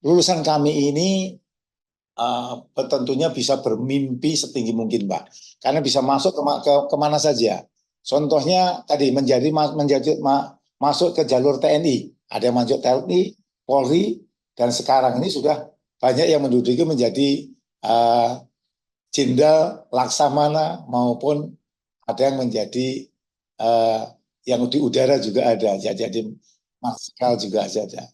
lulusan kami ini tentunya bisa bermimpi setinggi mungkin, Pak. Karena bisa masuk kemana saja. Contohnya tadi masuk ke jalur TNI. Ada yang masuk TNI, Polri, dan sekarang ini sudah banyak yang menduduki menjadi Jenderal Laksamana maupun ada yang menjadi yang di udara juga ada. Jadi Marsikal juga ada.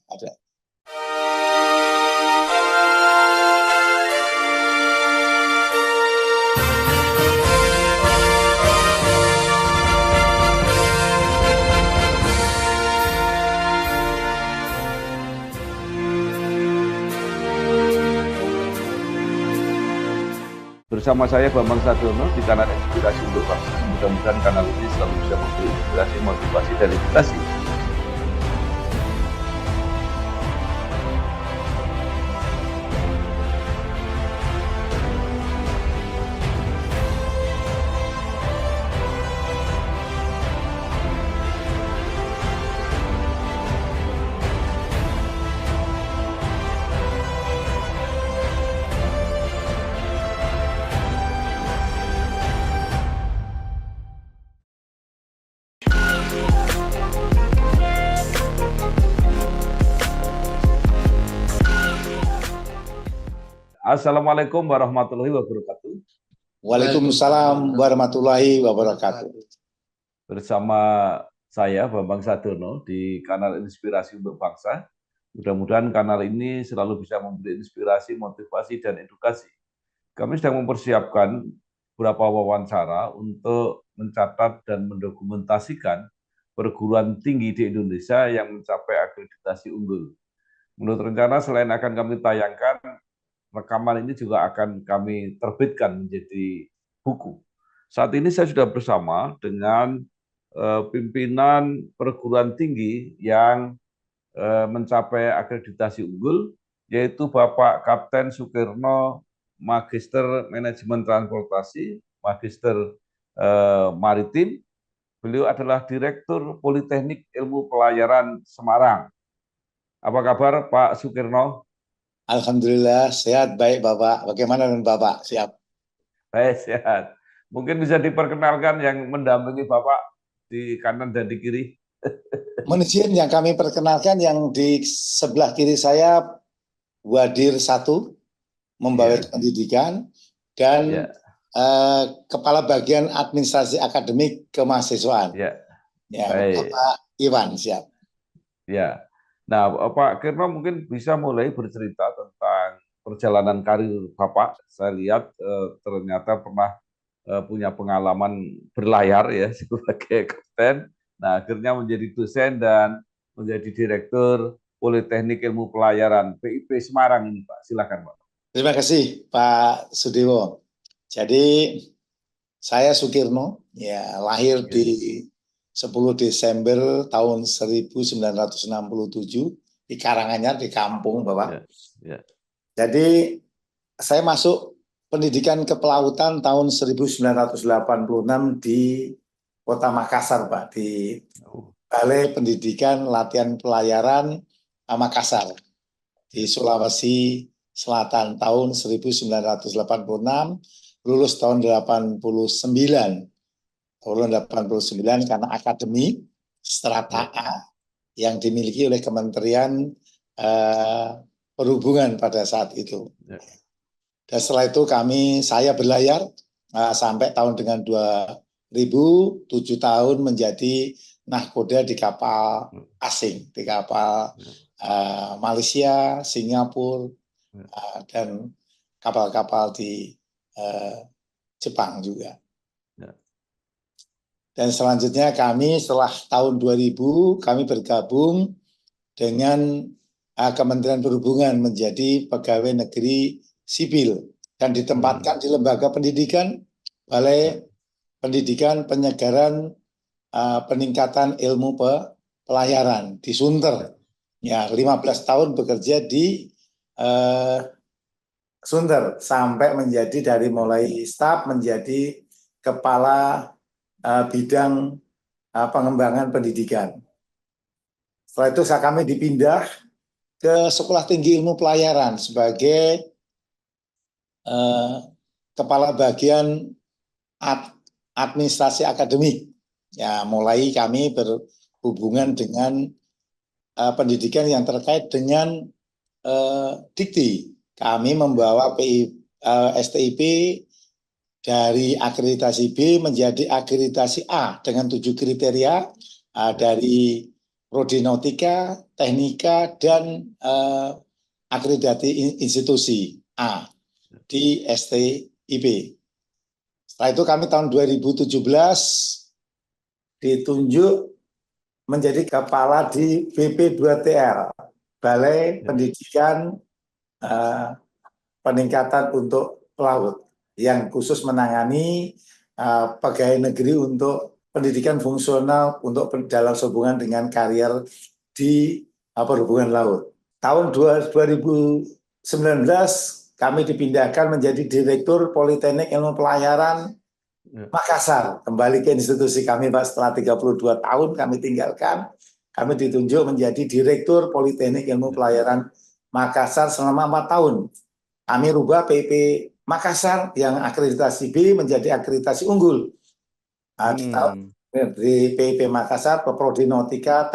Bersama saya Bambang Sadiono di kanal Inspirasi untuk Bangsa. Mudah-mudahan kanal ini selalu bisa memberi inspirasi, motivasi, dan edukasi. Assalamualaikum warahmatullahi wabarakatuh. Waalaikumsalam warahmatullahi wabarakatuh. Bersama saya Bambang Sadiono di kanal Inspirasi untuk Bangsa. Mudah-mudahan kanal ini selalu bisa memberi inspirasi, motivasi, dan edukasi. Kami sedang mempersiapkan beberapa wawancara untuk mencatat dan mendokumentasikan perguruan tinggi di Indonesia yang mencapai akreditasi unggul. Menurut rencana, selain akan kami tayangkan, rekaman ini juga akan kami terbitkan menjadi buku. Saat ini saya sudah bersama dengan pimpinan perguruan tinggi yang mencapai akreditasi unggul, yaitu Bapak Kapten Sukirno, Magister Manajemen Transportasi, Magister Maritim. Beliau adalah Direktur Politeknik Ilmu Pelayaran Semarang. Apa kabar Pak Sukirno? Alhamdulillah sehat, baik Bapak. Bagaimana dengan Bapak? Siap? Baik, sehat. Mungkin bisa diperkenalkan yang mendampingi Bapak di kanan dan di kiri. Manajemen yang kami perkenalkan yang di sebelah kiri saya Wadir 1, membawa pendidikan, dan Kepala Bagian Administrasi Akademik Kemahasiswaan. Bapak Iwan, siap. Ya. Nah, Pak Kirno mungkin bisa mulai bercerita tentang perjalanan karir Bapak. Saya lihat ternyata pernah punya pengalaman berlayar ya sebagai kapten. Nah, akhirnya menjadi dosen dan menjadi direktur Politeknik Ilmu Pelayaran PIP Semarang ini, Pak. Silakan, Pak. Terima kasih, Pak Sudewo. Jadi saya Sukirno, ya lahir di 10 Desember tahun 1967 di Karanganyar, di kampung, Bapak. Jadi saya masuk pendidikan kepelautan tahun 1986 di Kota Makassar, Pak, di Balai Pendidikan Latihan Pelayaran Makassar di Sulawesi Selatan tahun 1986, lulus tahun 89 karena akademi Strata A yang dimiliki oleh Kementerian Perhubungan pada saat itu. Dan setelah itu saya berlayar sampai tahun dengan 2007 tahun menjadi nahkoda di kapal asing, di kapal Malaysia, Singapura, dan kapal-kapal di Jepang juga. Dan selanjutnya setelah tahun 2000 kami bergabung dengan Kementerian Perhubungan menjadi pegawai negeri sipil dan ditempatkan di lembaga pendidikan Balai Pendidikan Penyegaran Peningkatan Ilmu Pelayaran di Sunter. Ya, 15 tahun bekerja di Sunter sampai menjadi dari mulai staf menjadi kepala bidang pengembangan pendidikan. Setelah itu kami dipindah ke Sekolah Tinggi Ilmu Pelayaran sebagai kepala bagian administrasi akademik. Ya, mulai kami berhubungan dengan pendidikan yang terkait dengan dikti. Kami membawa STIP dari akreditasi B menjadi akreditasi A dengan 7 kriteria dari prodi nautika, teknika, dan akreditasi institusi A di STIP. Setelah itu kami tahun 2017 ditunjuk menjadi kepala di BP2TR, Balai Pendidikan Peningkatan untuk Pelaut, yang khusus menangani pegawai negeri untuk pendidikan fungsional untuk dalam hubungan dengan karier di perhubungan laut. Tahun 2019 kami dipindahkan menjadi Direktur Politeknik Ilmu Pelayaran Makassar. Kembali ke institusi kami, Pak, setelah 32 tahun kami tinggalkan. Kami ditunjuk menjadi Direktur Politeknik Ilmu Pelayaran Makassar selama 4 tahun. Kami rubah PP Makassar yang akreditasi B menjadi akreditasi unggul. Di PP Makassar, Prodi Nautika,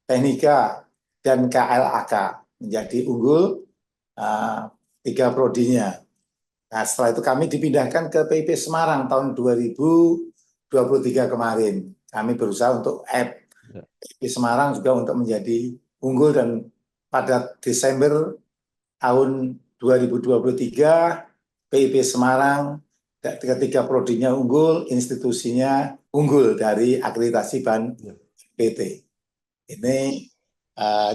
Teknika, dan KLAK menjadi unggul 3 prodinya. Nah, setelah itu kami dipindahkan ke PIP Semarang tahun 2023 kemarin. Kami berusaha untuk PIP Semarang juga untuk menjadi unggul, dan pada Desember tahun 2023 PIP Semarang ketiga prodinya unggul, institusinya unggul dari akreditasi BAN PT. Ini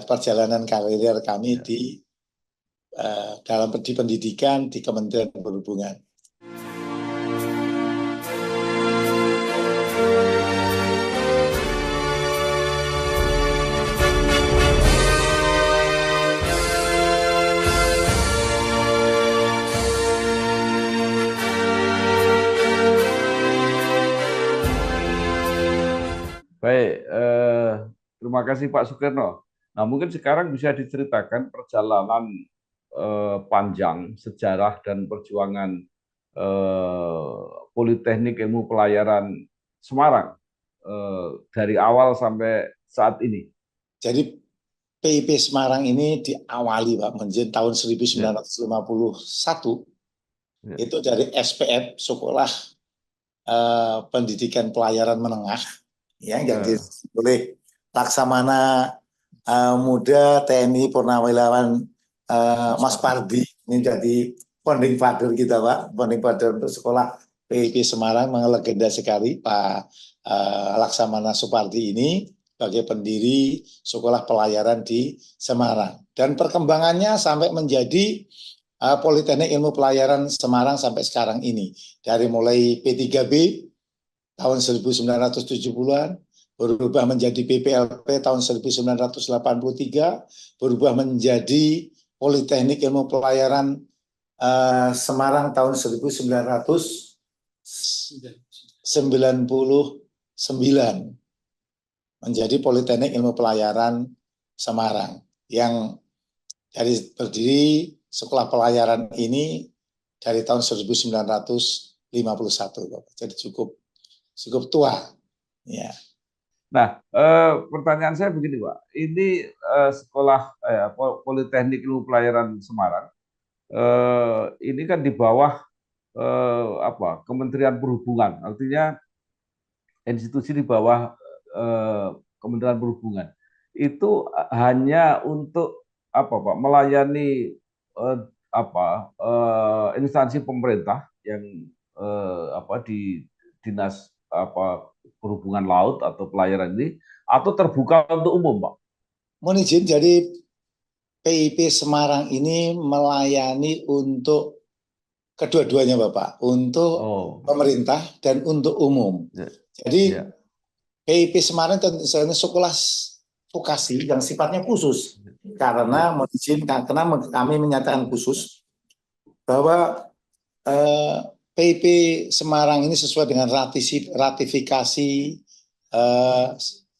perjalanan karir kami di dalam pendidikan di Kementerian Perhubungan. Baik, terima kasih Pak Sukirno. Nah, mungkin sekarang bisa diceritakan perjalanan panjang sejarah dan perjuangan Politeknik Ilmu Pelayaran Semarang dari awal sampai saat ini. Jadi PIP Semarang ini diawali, Pak, menjadi tahun 1951 itu dari SPM, Sekolah Pendidikan Pelayaran Menengah, yang diisi oleh Laksamana Muda TNI Purnawirawan Mas Pardi. Ini jadi founding father kita, Pak, founding father untuk sekolah PIP Semarang, legenda sekali Pak Laksamana Supardi ini sebagai pendiri sekolah pelayaran di Semarang, dan perkembangannya sampai menjadi Politeknik Ilmu Pelayaran Semarang sampai sekarang ini, dari mulai P3B tahun 1970-an, berubah menjadi PPLP tahun 1983, berubah menjadi Politeknik Ilmu Pelayaran Semarang tahun 1999, menjadi Politeknik Ilmu Pelayaran Semarang, yang dari berdiri sekolah pelayaran ini dari tahun 1951, jadi cukup tua, ya. Nah, pertanyaan saya begini, Pak. Ini sekolah Politeknik Ilmu Pelayaran Semarang, ini kan di bawah Kementerian Perhubungan, artinya institusi di bawah Kementerian Perhubungan. Itu hanya untuk apa, Pak? Melayani instansi pemerintah yang di dinas perhubungan laut atau pelayaran ini, atau terbuka untuk umum, Pak? Mohon izin, jadi PIP Semarang ini melayani untuk kedua-duanya, Bapak, untuk pemerintah dan untuk umum. Jadi PIP Semarang tentu saja sekolah vokasi yang sifatnya khusus, karena mohon izin, karena kami menyatakan khusus bahwa PIP Semarang ini sesuai dengan ratifikasi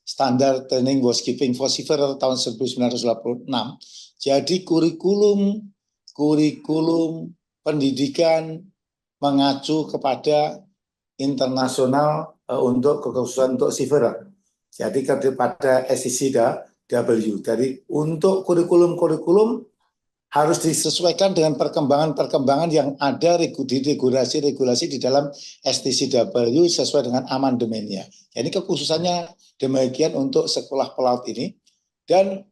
Standard Training Housekeeping for Seafarer tahun 1986, Jadi kurikulum pendidikan mengacu kepada internasional untuk kekhususan untuk seafarer. Jadi kepada STCW. Jadi untuk kurikulum harus disesuaikan dengan perkembangan yang ada di regulasi di dalam STCW sesuai dengan amandemennya. Jadi kekhususannya demikian untuk sekolah pelaut ini. Dan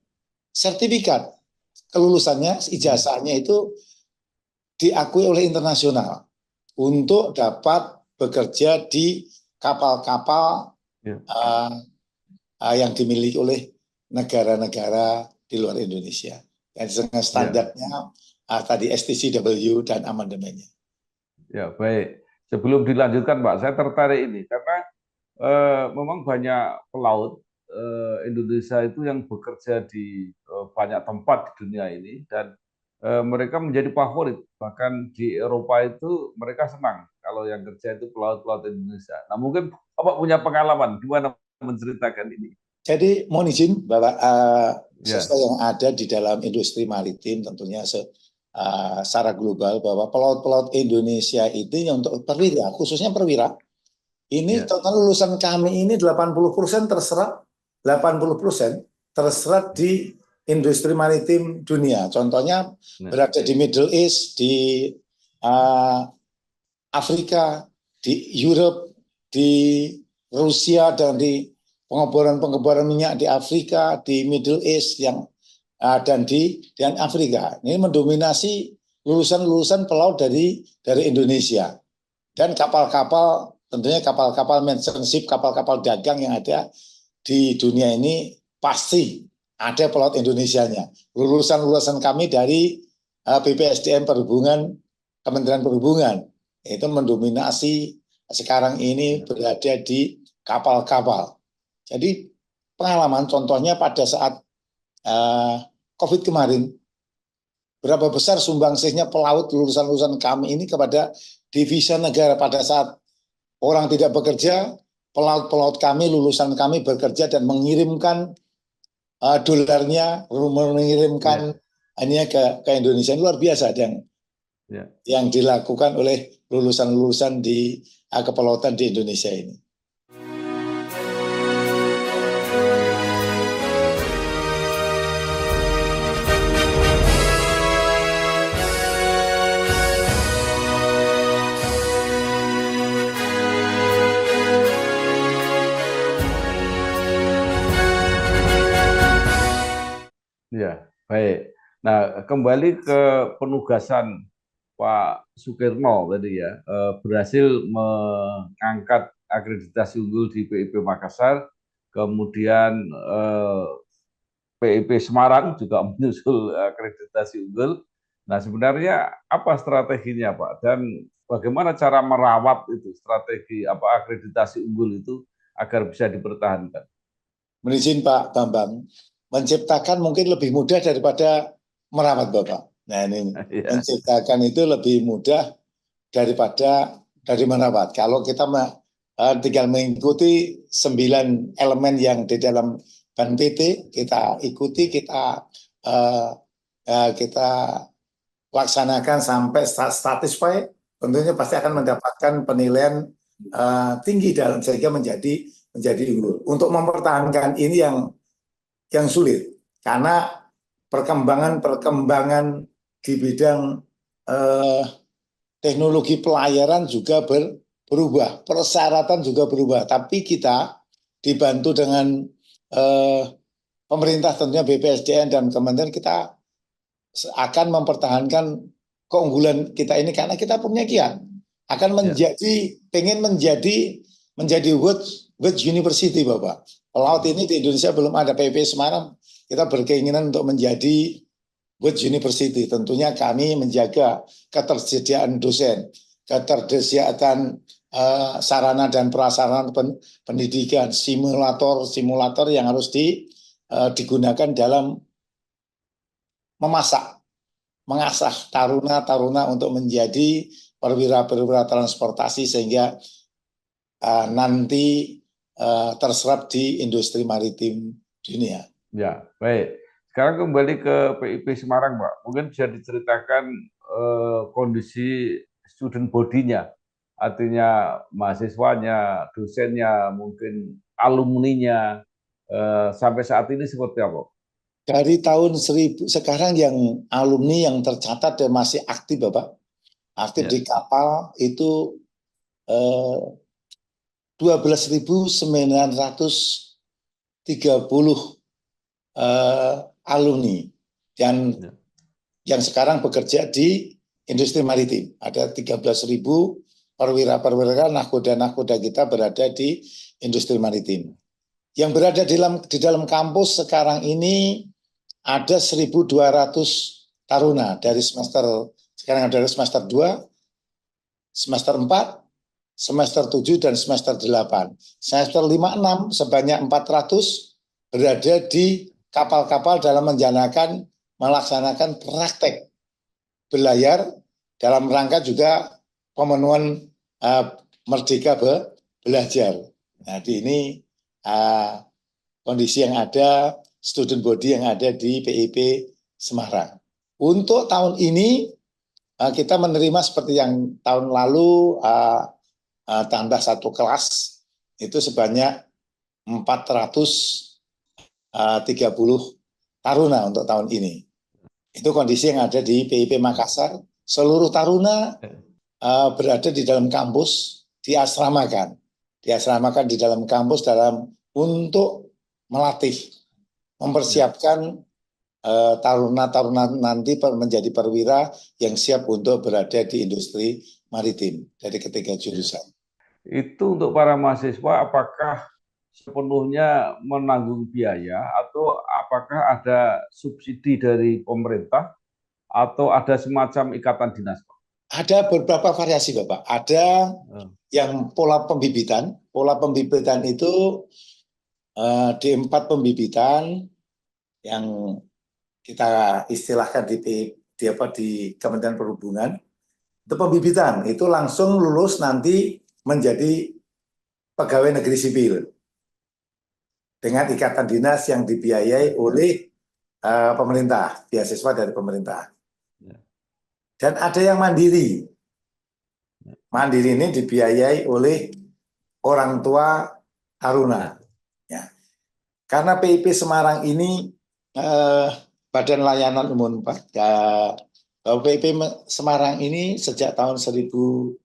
sertifikat kelulusannya, ijazahnya itu diakui oleh internasional untuk dapat bekerja di kapal-kapal yang dimiliki oleh negara-negara di luar Indonesia. Dan dengan standarnya tadi STCW dan amandemennya. Ya, baik. Sebelum dilanjutkan, Pak, saya tertarik ini karena memang banyak pelaut Indonesia itu yang bekerja di banyak tempat di dunia ini, dan mereka menjadi favorit. Bahkan di Eropa itu mereka senang kalau yang kerja itu pelaut-pelaut Indonesia. Nah, mungkin Bapak punya pengalaman gimana menceritakan ini? Jadi mohon izin Bapak, sesuai yang ada di dalam industri maritim tentunya secara global bahwa pelaut-pelaut Indonesia itu untuk perwira, khususnya perwira, ini total lulusan kami ini 80% terserap, 80% terserap di industri maritim dunia. Contohnya berada di Middle East, di Afrika, di Europe, di Rusia, dan di pengeboran minyak di Afrika, di Middle East dan di Afrika. Ini mendominasi lulusan pelaut dari Indonesia. Dan kapal-kapal, tentunya kapal-kapal merchant ship, kapal-kapal dagang yang ada di dunia ini pasti ada pelaut Indonesianya. Lulusan kami dari BPSDM Perhubungan, Kementerian Perhubungan, itu mendominasi sekarang ini berada di kapal-kapal. Jadi pengalaman contohnya pada saat COVID kemarin, berapa besar sumbangsihnya pelaut lulusan kami ini kepada devisa negara. Pada saat orang tidak bekerja, pelaut-pelaut kami, lulusan kami bekerja dan mengirimkan dolarnya, mengirimkan ini ke Indonesia. Luar biasa yang dilakukan oleh lulusan-lulusan di kepelautan di Indonesia ini. Ya, baik. Nah, kembali ke penugasan Pak Sukirno tadi ya, berhasil mengangkat akreditasi unggul di PIP Makassar, kemudian PIP Semarang juga menyusul akreditasi unggul. Nah, sebenarnya apa strateginya, Pak? Dan bagaimana cara merawat itu strategi akreditasi unggul itu agar bisa dipertahankan? Menizin Pak Bambang, menciptakan mungkin lebih mudah daripada merawat Bapak. Nah ini menciptakan itu lebih mudah dari merawat. Kalau kita tinggal mengikuti 9 elemen yang di dalam ban PT, kita ikuti, kita laksanakan sampai satisfy, tentunya pasti akan mendapatkan penilaian tinggi dalam sehingga menjadi unggul. Untuk mempertahankan ini yang sulit karena perkembangan di bidang teknologi pelayaran juga berubah, persyaratan juga berubah. Tapi kita dibantu dengan pemerintah tentunya BPSDM dan Kementerian, kita akan mempertahankan keunggulan kita ini karena kita punya kiat akan pengen menjadi World University, Bapak. Pelaut ini di Indonesia belum ada. PIP Semarang kita berkeinginan untuk menjadi World University. Tentunya kami menjaga ketersediaan dosen, ketersediaan sarana dan prasarana pendidikan, simulator yang harus digunakan dalam mengasah taruna untuk menjadi perwira transportasi sehingga nanti terserap di industri maritim dunia. Ya, baik. Sekarang kembali ke PIP Semarang, Pak. Mungkin bisa diceritakan kondisi student body-nya, artinya mahasiswanya, dosennya, mungkin alumninya, sampai saat ini seperti apa? Dari tahun 1000 sekarang yang alumni yang tercatat dan masih aktif, Bapak, aktif Ya, di kapal itu 12.930 alumni dan ya, yang sekarang bekerja di industri maritim. Ada 13.000 perwira-perwira nahkoda-nahkoda kita berada di industri maritim. Yang berada di dalam kampus sekarang ini ada 1.200 taruna dari semester sekarang ada semester 2, semester 4, semester 7 dan semester 8. Semester 5, 6 sebanyak 400 berada di kapal-kapal dalam melaksanakan praktek berlayar dalam rangka juga pemenuhan merdeka belajar. Nah, ini kondisi yang ada, student body yang ada di PIP Semarang. Untuk tahun ini kita menerima seperti yang tahun lalu tambah satu kelas itu sebanyak 430 taruna untuk tahun ini. Itu kondisi yang ada di PIP Makassar. Seluruh taruna berada di dalam kampus, diasramakan di dalam kampus untuk melatih, mempersiapkan taruna-taruna nanti menjadi perwira yang siap untuk berada di industri maritim dari ketiga jurusan. Itu untuk para mahasiswa, apakah sepenuhnya menanggung biaya atau apakah ada subsidi dari pemerintah atau ada semacam ikatan dinas, Pak? Ada beberapa variasi, Bapak. Ada yang pola pembibitan. Pola pembibitan itu D4 pembibitan yang kita istilahkan di Kementerian Perhubungan. Itu pembibitan, itu langsung lulus nanti menjadi pegawai negeri sipil dengan ikatan dinas yang dibiayai oleh pemerintah, beasiswa dari pemerintah. Dan ada yang mandiri. Mandiri ini dibiayai oleh orang tua taruna. Ya. Karena PIP Semarang ini Badan Layanan Umum, Pak. PIP Semarang ini sejak tahun 2010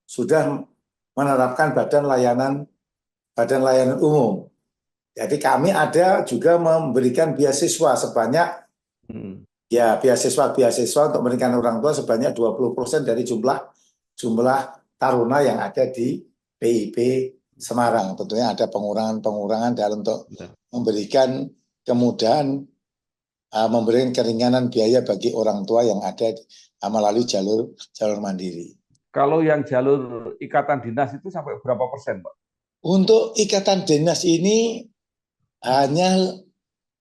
sudah menerapkan Badan Layanan Umum. Jadi kami ada juga memberikan beasiswa sebanyak beasiswa untuk memberikan orang tua sebanyak 20% dari jumlah taruna yang ada di PIP Semarang. Tentunya ada pengurangan dalam untuk memberikan kemudahan, memberikan keringanan biaya bagi orang tua yang ada melalui jalur mandiri. Kalau yang jalur ikatan dinas itu sampai berapa persen, Pak? Untuk ikatan dinas ini hanya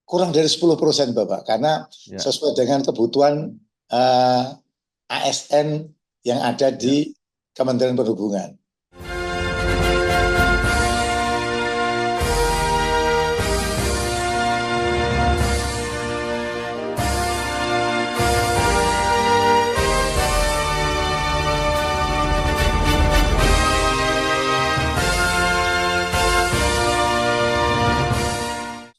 kurang dari 10%, Bapak, karena sesuai dengan kebutuhan ASN yang ada di Kementerian Perhubungan.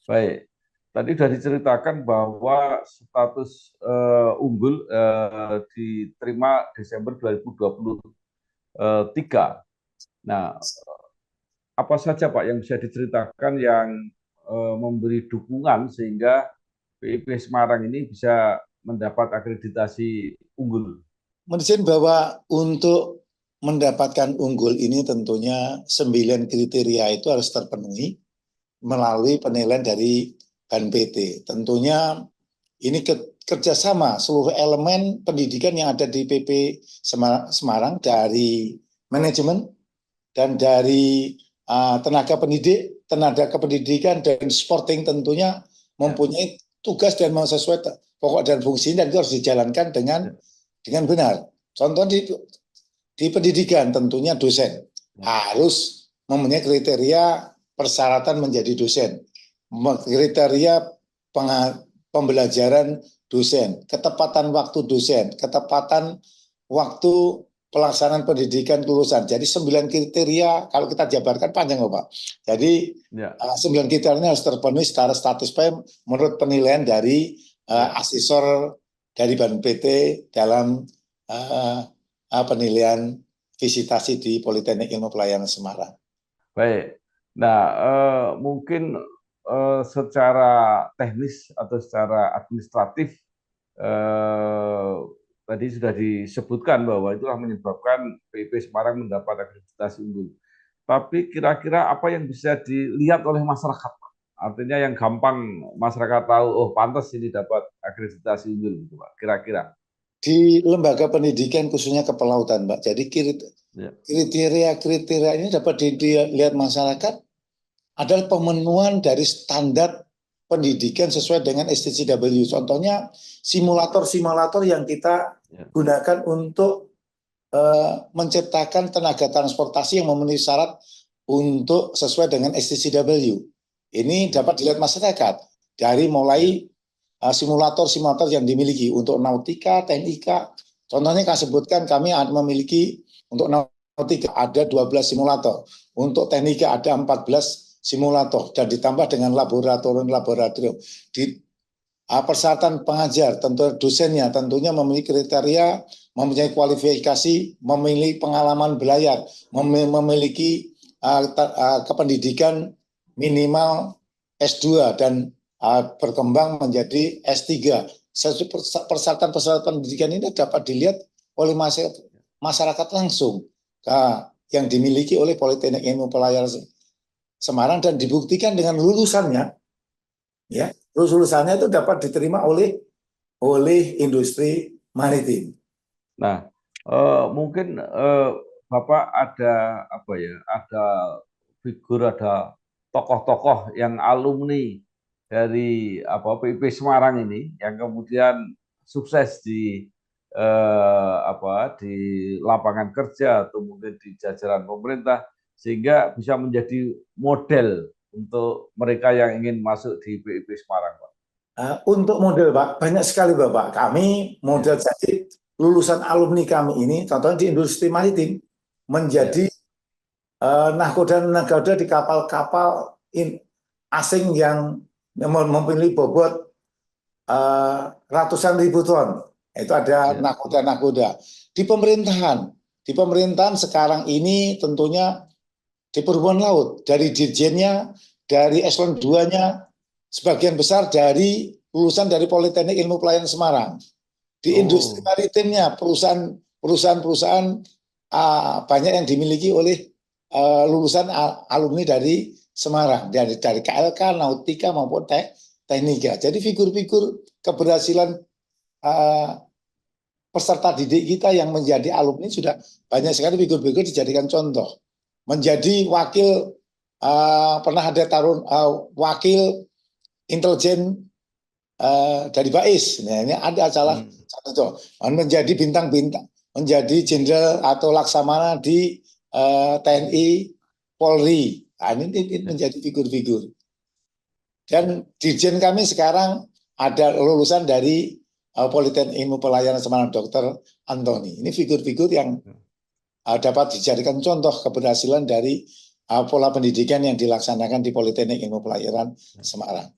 Baik, tadi sudah diceritakan bahwa status unggul diterima Desember 2023. Nah, apa saja Pak yang bisa diceritakan yang memberi dukungan sehingga PIP Semarang ini bisa mendapat akreditasi unggul? Menurut bahwa untuk mendapatkan unggul ini tentunya 9 kriteria itu harus terpenuhi melalui penilaian dari BANPT. Tentunya ini kerjasama seluruh elemen pendidikan yang ada di PP Semarang dari manajemen dan dari tenaga kependidikan dan sporting tentunya mempunyai tugas dan sesuai pokok dan fungsi, dan itu harus dijalankan dengan benar. Contoh di pendidikan tentunya dosen harus mempunyai kriteria persyaratan menjadi dosen. kriteria pembelajaran dosen, ketepatan waktu dosen, ketepatan waktu pelaksanaan pendidikan kelulusan. Jadi 9 kriteria kalau kita jabarkan panjang Pak. Jadi 9 kriteria ini harus terpenuhi secara status PEM menurut penilaian dari asesor dari BNPT dalam penilaian visitasi di Politeknik Ilmu Pelayanan Semarang. Baik. Nah, mungkin secara teknis atau secara administratif tadi sudah disebutkan bahwa itulah menyebabkan PIP Semarang mendapat akreditasi unggul. Tapi kira-kira apa yang bisa dilihat oleh masyarakat? Artinya yang gampang masyarakat tahu, oh pantas ini dapat akreditasi unggul, gitu Pak. Kira-kira. Di lembaga pendidikan khususnya kepelautan, Pak. Jadi kriteria ini dapat dilihat masyarakat adalah pemenuhan dari standar pendidikan sesuai dengan STCW. Contohnya simulator-simulator yang kita gunakan untuk menciptakan tenaga transportasi yang memenuhi syarat untuk sesuai dengan STCW. Ini dapat dilihat masyarakat dari mulai simulator-simulator yang dimiliki untuk nautika, teknika. Contohnya kami sebutkan kami memiliki untuk nautika ada 12 simulator, untuk teknika ada 14 simulator dan ditambah dengan laboratorium. Di persyaratan pengajar, tentu dosennya tentunya memiliki kriteria, mempunyai kualifikasi, memiliki pengalaman belayar, memiliki kependidikan minimal S2 dan berkembang menjadi S3. Persyaratan pendidikan ini dapat dilihat oleh masyarakat langsung yang dimiliki oleh Politeknik Ilmu Pelayaran Semarang dan dibuktikan dengan lulusannya, ya lulusannya itu dapat diterima oleh industri maritim. Nah, mungkin Bapak ada ada figur, ada tokoh-tokoh yang alumni dari PIP Semarang ini yang kemudian sukses di di lapangan kerja atau mungkin di jajaran pemerintah, sehingga bisa menjadi model untuk mereka yang ingin masuk di PIP Semarang, Pak. Untuk model, Pak, banyak sekali, Bapak. Kami model jadi lulusan alumni kami ini, contohnya di industri maritim, menjadi nahkoda di kapal-kapal asing yang memiliki bobot ratusan ribu ton. Itu ada nahkoda. Di pemerintahan sekarang ini tentunya di perhubungan laut, dari dirjennya, dari eselon 2-nya, sebagian besar dari lulusan dari Politeknik Ilmu Pelayaran Semarang. Di industri maritimnya, perusahaan banyak yang dimiliki oleh lulusan alumni dari Semarang, dari KLK, Nautika maupun Teknika. Jadi figur-figur keberhasilan peserta didik kita yang menjadi alumni sudah banyak sekali figur-figur dijadikan contoh. Menjadi wakil, pernah ada wakil intelijen dari BAIS. Nah, ini ada satu menjadi bintang-bintang, menjadi jenderal atau laksamana di TNI, Polri. Nah, ini menjadi figur-figur. Dan dirjen kami sekarang ada lulusan dari Politeknik Ilmu Pelayaran Semarang, Dr. Antoni. Ini figur-figur yang dapat dijadikan contoh keberhasilan dari pola pendidikan yang dilaksanakan di Politeknik Ilmu Pelayaran Semarang.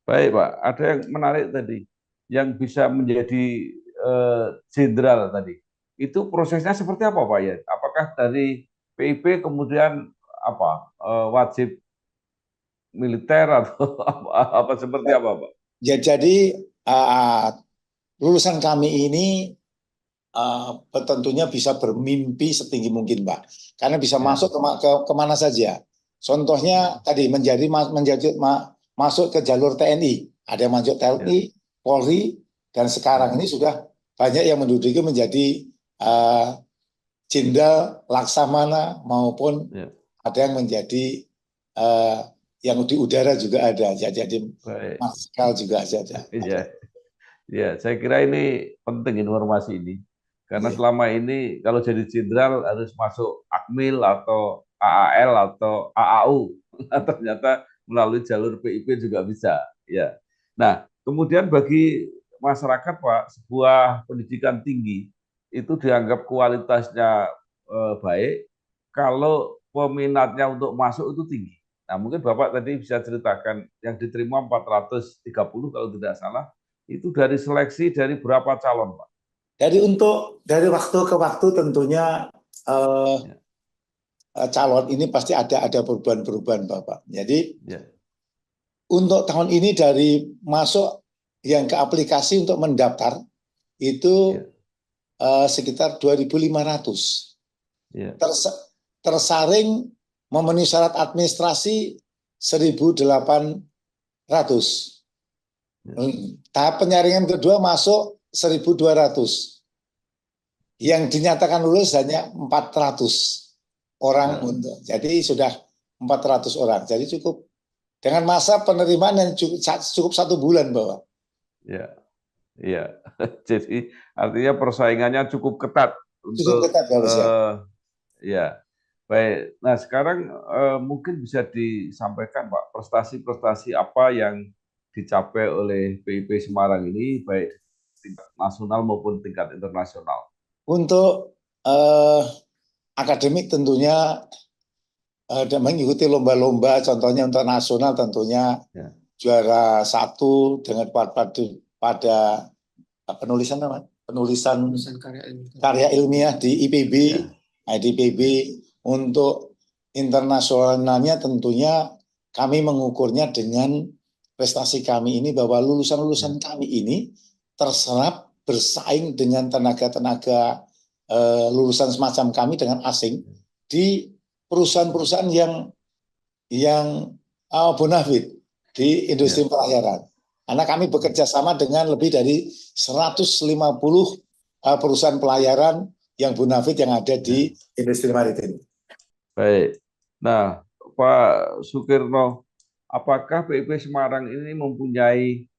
Baik, Pak. Ada yang menarik tadi, yang bisa menjadi jenderal tadi. Itu prosesnya seperti apa, Pak ya? Apakah dari PIP kemudian wajib militer atau apa seperti apa, Pak? Ya, jadi lulusan kami ini tentunya bisa bermimpi setinggi mungkin, Pak, karena bisa masuk kemana saja. Contohnya tadi masuk ke jalur TNI, ada yang masuk TNI, Polri, dan sekarang ini sudah banyak yang menduduki menjadi Jenderal Laksamana maupun Ya, ada yang menjadi yang di udara juga ada, jadi baik. marsikal juga ada. Ya, ya, saya kira ini penting informasi ini. Karena Iya. selama ini kalau jadi jenderal harus masuk Akmil atau AAL atau AAU. Nah, ternyata melalui jalur PIP juga bisa. Ya. Nah, kemudian bagi masyarakat, Pak, sebuah pendidikan tinggi itu dianggap kualitasnya baik kalau peminatnya untuk masuk itu tinggi. Nah, mungkin Bapak tadi bisa ceritakan yang diterima 430 kalau tidak salah, itu dari seleksi dari berapa calon, Pak? Jadi dari waktu ke waktu tentunya eh, Ya, calon ini pasti ada perubahan-perubahan, Bapak. Jadi ya, untuk tahun ini dari masuk yang ke aplikasi untuk mendaftar itu ya, sekitar 2.500. ya, Tersaring memenuhi syarat administrasi 1.800. ya, Tahap penyaringan kedua masuk 1.200. Yang dinyatakan lulus hanya 400 orang ya, untuk. Jadi sudah 400 orang. Jadi cukup dengan masa penerimaan yang cukup 1 bulan, Bapak. ya, ya. Jadi artinya persaingannya cukup ketat Cukup untuk ketat kalau siap. ya. Baik. Nah, sekarang mungkin bisa disampaikan, Pak, prestasi-prestasi apa yang dicapai oleh PIP Semarang ini baik tingkat nasional maupun tingkat internasional. Untuk akademik tentunya dan mengikuti lomba-lomba, contohnya untuk nasional tentunya Ya, juara 1 dengan pada penulisan karya ilmiah di IPB, ya, IDPB. ya, Untuk internasionalnya tentunya kami mengukurnya dengan prestasi kami ini, bahwa lulusan-lulusan ya, kami ini terserap bersaing dengan tenaga-tenaga lulusan semacam kami dengan asing di perusahaan-perusahaan yang bonafit di industri ya, pelayaran. Karena kami bekerja sama dengan lebih dari 150 perusahaan pelayaran yang bonafit yang ada ya. di industri maritim. Baik. Nah, Pak Sukirno, apakah PIP Semarang ini mempunyai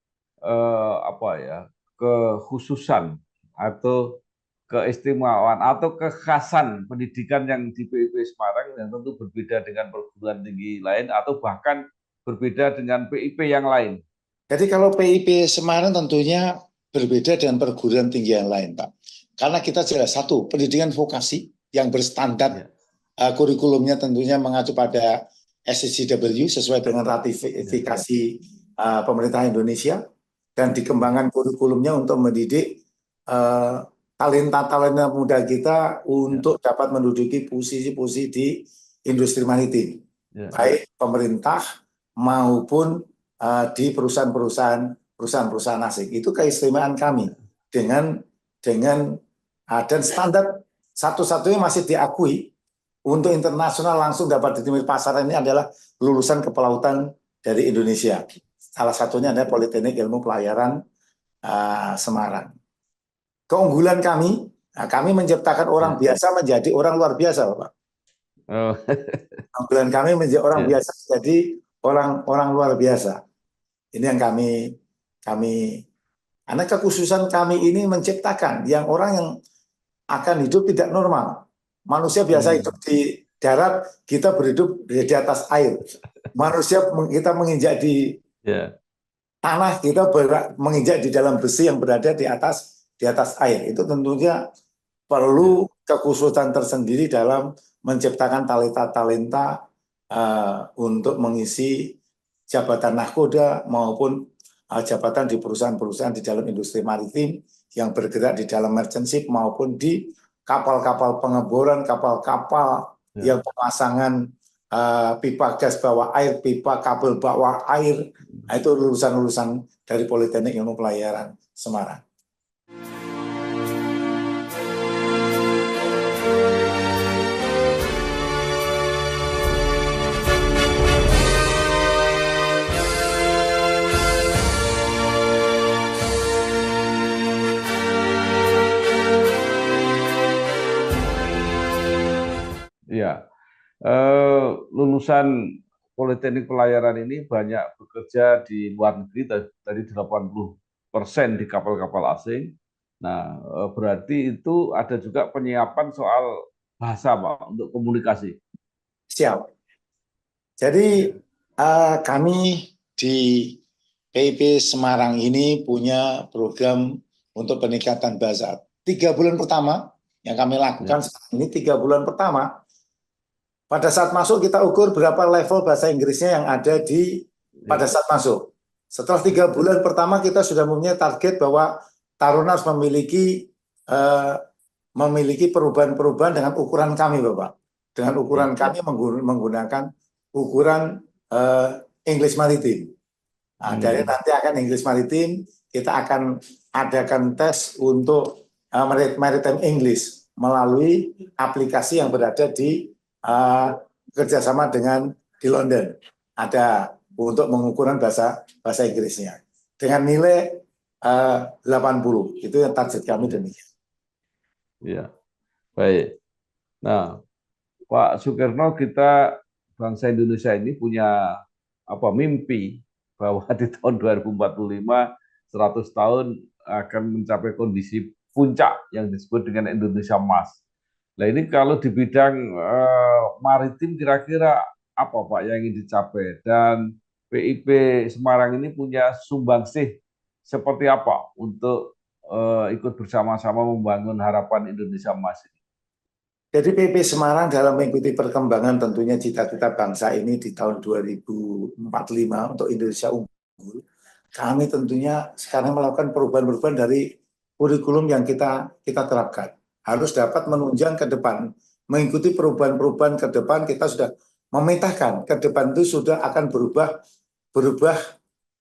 apa ya, kekhususan atau keistimewaan atau kekhasan pendidikan yang di PIP Semarang yang tentu berbeda dengan perguruan tinggi lain atau bahkan berbeda dengan PIP yang lain? Jadi kalau PIP Semarang tentunya berbeda dengan perguruan tinggi yang lain, Pak. Karena kita jelas satu, pendidikan vokasi yang berstandar Ya, kurikulumnya tentunya mengacu pada SCCW sesuai dengan ya, ratifikasi pemerintah Indonesia, dan dikembangkan kurikulumnya untuk mendidik talenta-talenta muda kita ya, untuk dapat menduduki posisi-posisi di industri maritim, ya, baik pemerintah maupun di perusahaan-perusahaan asing. Itu keistimewaan kami dengan dan standar satu-satunya masih diakui untuk internasional langsung dapat ditemui pasaran ini adalah lulusan kepelautan dari Indonesia. Salah satunya adalah Politeknik Ilmu Pelayaran Semarang. Keunggulan kami, kami menciptakan orang ya. biasa menjadi orang luar biasa, Bapak. Oh, Keunggulan kami menjadi orang ya, biasa menjadi orang luar biasa. Ini yang kami karena kekhususan kami ini menciptakan orang yang akan hidup tidak normal. Manusia biasa hidup di darat, kita berhidup di atas air. Manusia kita menginjak di ya, tanah, kita menginjak di dalam besi yang berada di atas air. Itu tentunya ya, perlu kekhususan tersendiri dalam menciptakan talenta-talenta untuk mengisi jabatan nahkoda maupun jabatan di perusahaan-perusahaan di dalam industri maritim yang bergerak di dalam merchant ship maupun di kapal-kapal pengeboran, kapal-kapal ya. yang pemasangan pipa gas bawah air, pipa kabel bawah air. Itu lulusan-lulusan dari Politeknik Ilmu Pelayaran Semarang. lulusan Politeknik Pelayaran ini banyak bekerja di luar negeri, tadi 80% di kapal-kapal asing. Nah, berarti itu ada juga penyiapan soal bahasa, Pak, untuk komunikasi. Siap. Jadi kami di PIP Semarang ini punya program untuk peningkatan bahasa. 3 bulan pertama yang kami lakukan sekarang ini, 3 bulan pertama, pada saat masuk kita ukur berapa level bahasa Inggrisnya yang ada di pada saat masuk. Setelah 3 bulan pertama kita sudah mempunyai target bahwa Taruna harus memiliki perubahan-perubahan dengan ukuran kami, Bapak. Dengan ukuran kami menggunakan ukuran English Maritim. Nah, dari nanti akan English Maritim, kita akan adakan tes untuk Maritime English melalui aplikasi yang berada di kerjasama dengan di London. Ada untuk pengukuran bahasa Inggrisnya. Dengan nilai 80. Itu yang target kami demikian. Ya, baik. Nah, Pak Sukirno, kita bangsa Indonesia ini punya mimpi bahwa di tahun 2045 100 tahun akan mencapai kondisi puncak yang disebut dengan Indonesia Emas. Nah, ini kalau di bidang maritim kira-kira apa, Pak, yang ingin dicapai, dan PIP Semarang ini punya sumbangsih seperti apa untuk ikut bersama-sama membangun harapan Indonesia Emas ini? Jadi PP Semarang dalam mengikuti perkembangan tentunya cita-cita bangsa ini di tahun 2045 untuk Indonesia unggul, kami tentunya sekarang melakukan perubahan-perubahan dari kurikulum yang kita terapkan. Harus dapat menunjang ke depan, mengikuti perubahan-perubahan ke depan. Kita sudah memetakan ke depan itu sudah akan berubah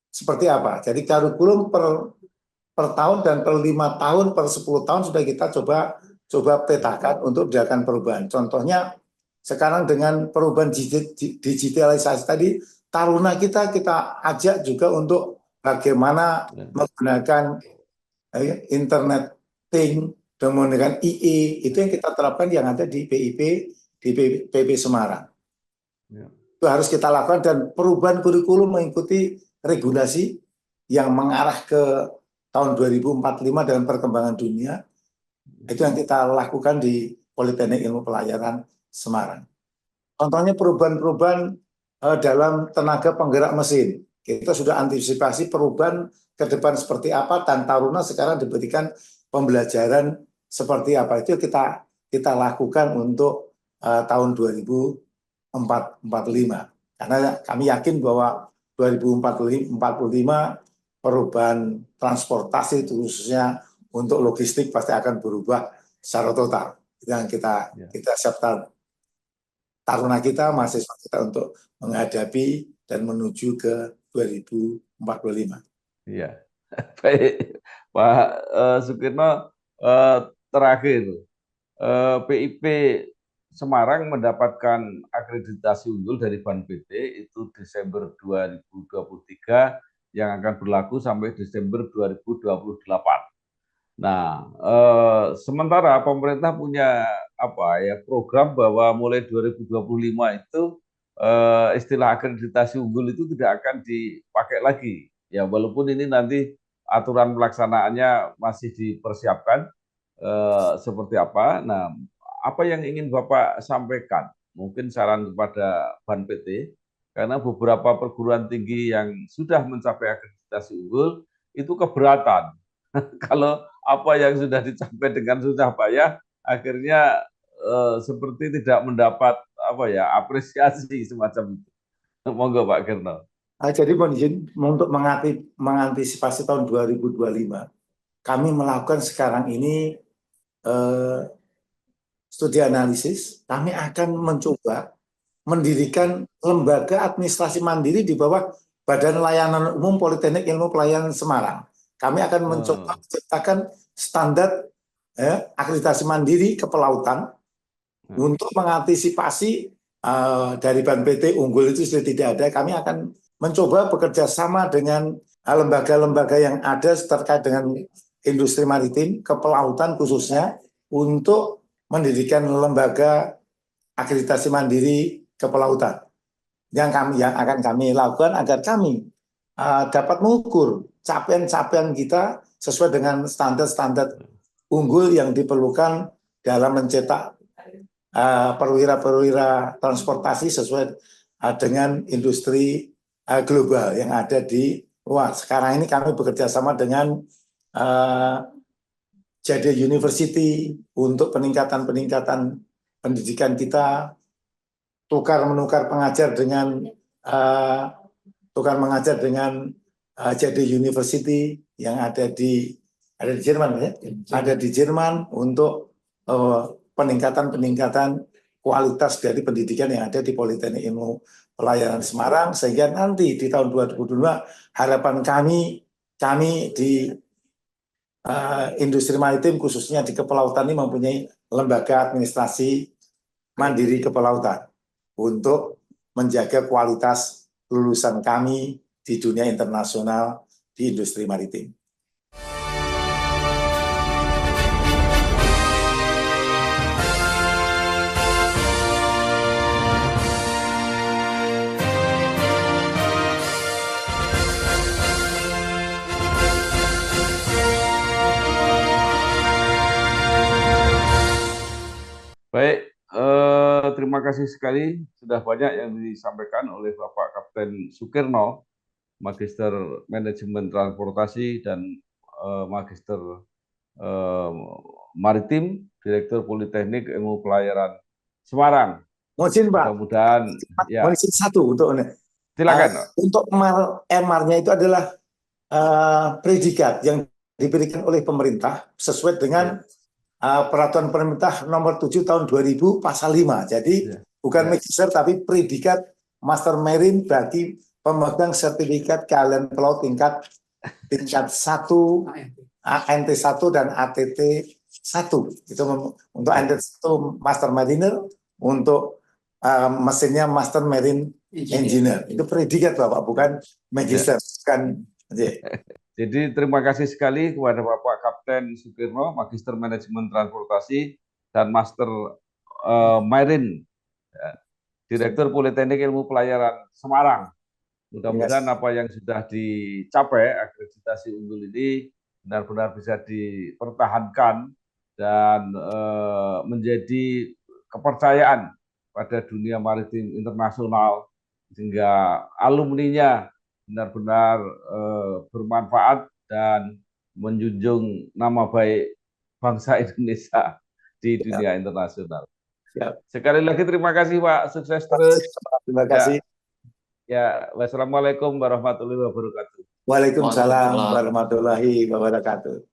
seperti apa. Jadi kurikulum per tahun dan per 5 tahun, per 10 tahun sudah kita coba petakan untuk dilakukan perubahan. Contohnya sekarang dengan perubahan digitalisasi tadi, Taruna kita ajak juga untuk bagaimana menggunakan internet thing dan menggunakan IE. Itu yang kita terapkan yang ada di PIP, di PP Semarang. Itu harus kita lakukan, dan perubahan kurikulum mengikuti regulasi yang mengarah ke tahun 2045 dengan perkembangan dunia. Itu yang kita lakukan di Politeknik Ilmu Pelayaran Semarang. Contohnya perubahan-perubahan dalam tenaga penggerak mesin. Kita sudah antisipasi perubahan ke depan seperti apa, dan Taruna sekarang diberikan pembelajaran seperti apa. Itu kita lakukan untuk tahun 2045. Karena kami yakin bahwa 2045 perubahan transportasi khususnya untuk logistik pasti akan berubah secara total. Itu yang kita siapkan Taruna kita, mahasiswa kita untuk menghadapi dan menuju ke 2045. Iya, baik, Pak Sukirno. Terakhir, PIP Semarang mendapatkan akreditasi unggul dari BANPT itu Desember 2023 yang akan berlaku sampai Desember 2028. Nah, sementara pemerintah punya program bahwa mulai 2025 itu istilah akreditasi unggul itu tidak akan dipakai lagi. Ya, walaupun ini nanti aturan pelaksanaannya masih dipersiapkan seperti apa. Nah, apa yang ingin Bapak sampaikan? Mungkin saran kepada BANPT, karena beberapa perguruan tinggi yang sudah mencapai akreditasi unggul itu keberatan kalau apa yang sudah dicapai dengan susah payah akhirnya seperti tidak mendapat apresiasi semacam itu. Monggo Pak Kirno. Jadi untuk mengantisipasi tahun 2025, kami melakukan sekarang ini studi analisis. Kami akan mencoba mendirikan lembaga administrasi mandiri di bawah Badan Layanan Umum Politeknik Ilmu Pelayaran Semarang. Kami akan mencoba menciptakan standar akreditasi mandiri kepelautan untuk mengantisipasi dari BANPT unggul itu sudah tidak ada. Kami akan mencoba bekerja sama dengan lembaga-lembaga yang ada terkait dengan industri maritim, kepelautan khususnya, untuk mendirikan lembaga akreditasi mandiri kepelautan. yang akan kami lakukan agar kami dapat mengukur capaian-capaian kita sesuai dengan standar-standar unggul yang diperlukan dalam mencetak perwira-perwira transportasi sesuai dengan industri global yang ada di luar. Sekarang ini kami bekerja sama dengan JD University untuk peningkatan pendidikan kita, tukar menukar pengajar dengan JD University yang ada di Jerman, ya, ada di Jerman untuk peningkatan kualitas dari pendidikan yang ada di Politeknik Ilmu Pelayaran Semarang, sehingga nanti di tahun 2022 harapan kami di industri maritim khususnya di kepelautan ini mempunyai lembaga administrasi mandiri kepelautan untuk menjaga kualitas lulusan kami di dunia internasional di industri maritim. Baik, terima kasih sekali sudah banyak yang disampaikan oleh Bapak Kapten Sukirno, Magister Manajemen Transportasi dan Magister Maritim, Direktur Politeknik Ilmu Pelayaran Semarang. Mohon Pak, mudah-mudahan ya. Mohon izin satu untuk silakan. Untuk MR-nya itu adalah predikat yang diberikan oleh pemerintah sesuai dengan Peraturan Pemerintah Nomor 7 Tahun 2000 Pasal 5. Jadi bukan magister tapi predikat Master Marine bagi pemegang sertifikat keahlian pelaut tingkat 1, ANT 1 dan ATT 1. Itu untuk ANT 1 Master Mariner, untuk mesinnya Master Marine Engineer. Itu predikat Bapak, bukan magister. Bukan. Jadi terima kasih sekali kepada Bapak Kapten Sukirno, Magister Manajemen Transportasi dan Master Marine, Direktur Politeknik Ilmu Pelayaran Semarang. Mudah-mudahan apa yang sudah dicapai akreditasi unggul ini benar-benar bisa dipertahankan dan menjadi kepercayaan pada dunia maritim internasional sehingga alumninya benar-benar bermanfaat dan menjunjung nama baik bangsa Indonesia di dunia internasional. Sekali lagi terima kasih Pak, sukses terus. Terima kasih. Ya, wassalamualaikum warahmatullahi wabarakatuh. Waalaikumsalam warahmatullahi wabarakatuh.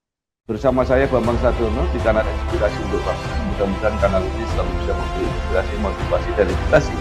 Bersama saya Bambang Sadono di kanal Inspirasi untuk Bangsa. Mudah-mudahan kanal ini selalu bisa memberi inspirasi, motivasi, dan edukasi